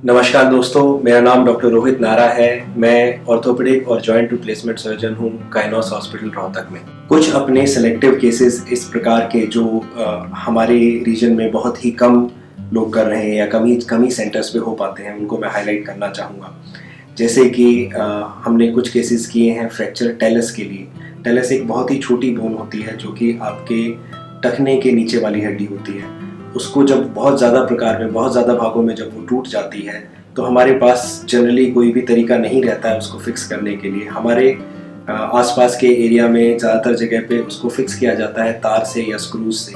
नमस्कार दोस्तों, मेरा नाम डॉक्टर रोहित नारा है। मैं ऑर्थोपेडिक और जॉइंट रिप्लेसमेंट सर्जन हूँ काइनोस हॉस्पिटल रोहतक में। कुछ अपने सेलेक्टिव केसेस इस प्रकार के जो हमारे रीजन में बहुत ही कम लोग कर रहे हैं या कम ही सेंटर्स पे हो पाते हैं, उनको मैं हाईलाइट करना चाहूँगा। जैसे कि हमने कुछ केसेस किए हैं फ्रैक्चर टेलस के लिए। टेलस एक बहुत ही छोटी बोन होती है जो कि आपके टखने के नीचे वाली हड्डी होती है। उसको जब बहुत ज़्यादा भागों में जब वो टूट जाती है तो हमारे पास जनरली कोई भी तरीका नहीं रहता है उसको फिक्स करने के लिए। हमारे आसपास के एरिया में ज़्यादातर जगह पे उसको फिक्स किया जाता है तार से या स्क्रूज से।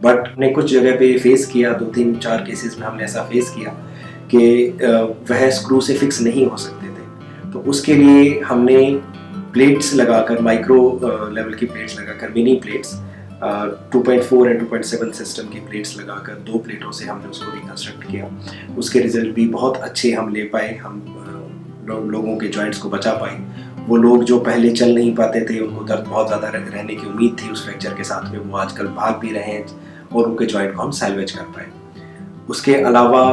बट हमने कुछ जगह पे फेस किया, 2-3-4 केसेस में हमने ऐसा फेस किया कि वह स्क्रू से फिक्स नहीं हो सकते थे। तो उसके लिए हमने प्लेट्स लगाकर, माइक्रो लेवल की प्लेट्स लगाकर, मिनी प्लेट्स 2.4 एंड 2.7 सिस्टम की प्लेट्स लगाकर 2 प्लेटों से हमने उसको रिकंस्ट्रक्ट किया। उसके रिजल्ट भी बहुत अच्छे हम ले पाए। हम लोगों के जॉइंट्स को बचा पाए। वो लोग जो पहले चल नहीं पाते थे, उनको दर्द बहुत ज़्यादा रहने की उम्मीद थी उस फ्रैक्चर के साथ में, वो आजकल भाग भी रहे हैं और उनके जॉइंट को हम सैल्वेज कर पाए। उसके अलावा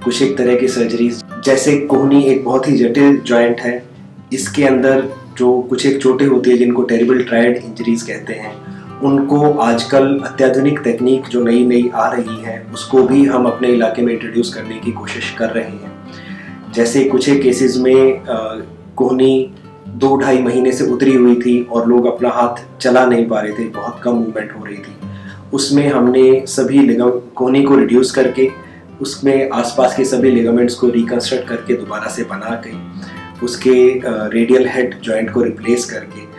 कुछ एक तरह की सर्जरीज, जैसे कोहनी एक बहुत ही जटिल जॉइंट है। इसके अंदर जो कुछ एक चोटें होती है जिनको टेरिबल ट्रायड इंजरीज कहते हैं, उनको आजकल अत्याधुनिक तकनीक जो नई आ रही है उसको भी हम अपने इलाके में इंट्रोड्यूस करने की कोशिश कर रहे हैं। जैसे कुछ एक केसेस में कोहनी 2-2.5 महीने से उतरी हुई थी और लोग अपना हाथ चला नहीं पा रहे थे, बहुत कम मूवमेंट हो रही थी। उसमें हमने सभी कोहनी को रिड्यूस करके उसमें आसपास के सभी लिगामेंट्स को रिकंस्ट्रक्ट करके दोबारा से बना के उसके रेडियल हेड जॉइंट को रिप्लेस करके,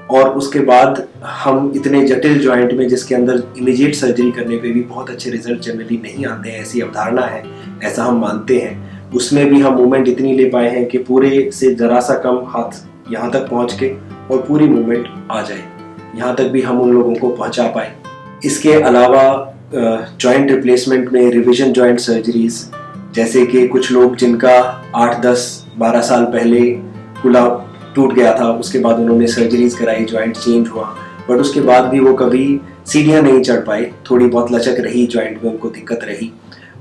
और उसके बाद हम इतने जटिल जॉइंट में जिसके अंदर इमीडिएट सर्जरी करने पे भी बहुत अच्छे रिजल्ट जनरली नहीं आते हैं, ऐसी अवधारणा है, ऐसा हम मानते हैं, उसमें भी हम मूवमेंट इतनी ले पाए हैं कि पूरे से जरा सा कम हाथ यहाँ तक पहुँच के और पूरी मूवमेंट आ जाए, यहाँ तक भी हम उन लोगों को पहुँचा पाए। इसके अलावा जॉइंट रिप्लेसमेंट में रिविजन जॉइंट सर्जरीज, जैसे कि कुछ लोग जिनका 8, 10, 12 साल पहले कुला टूट गया था, उसके बाद उन्होंने सर्जरीज कराई, जॉइंट चेंज हुआ, बट उसके बाद भी वो कभी सीढ़ियाँ नहीं चढ़ पाए, थोड़ी बहुत लचक रही जॉइंट में, उनको दिक्कत रही।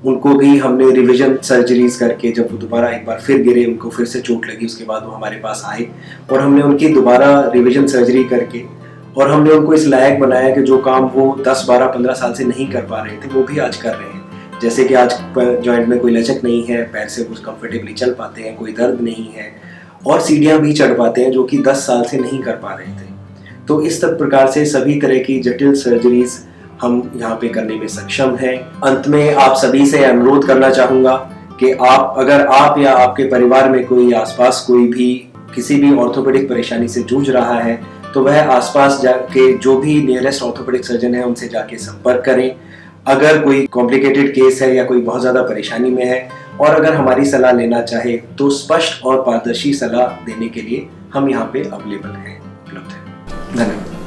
उनको भी हमने रिविजन सर्जरीज करके, जब वो दोबारा एक बार फिर गिरे, उनको फिर से चोट लगी, उसके बाद वो हमारे पास आए और हमने उनकी दोबारा रिविजन सर्जरी करके और हमने उनको इस लायक बनाया कि जो काम वो 10, 12, 15 साल से नहीं कर पा रहे थे वो भी आज कर रहे हैं। जैसे कि आज जॉइंट में कोई लचक नहीं है, पैर से कुछ कंफर्टेबली चल पाते हैं, कोई दर्द नहीं है और सीढ़ियाँ भी चढ़ पाते हैं, जो कि 10 साल से नहीं कर पा रहे थे। तो इस प्रकार से सभी तरह की जटिल सर्जरीज हम यहाँ पे करने में सक्षम हैं। अंत में आप सभी से अनुरोध करना चाहूँगा कि अगर आप या आपके परिवार में कोई आसपास कोई भी किसी भी ऑर्थोपेडिक परेशानी से जूझ रहा है तो वह आसपास जाके जो भी नियरेस्ट ऑर्थोपेडिक सर्जन है उनसे जाके संपर्क करें। अगर कोई कॉम्प्लिकेटेड केस है या कोई बहुत ज़्यादा परेशानी में है और अगर हमारी सलाह लेना चाहे तो स्पष्ट और पारदर्शी सलाह देने के लिए हम यहाँ पे अवेलेबल हैं, उपलब्ध हैं। धन्यवाद।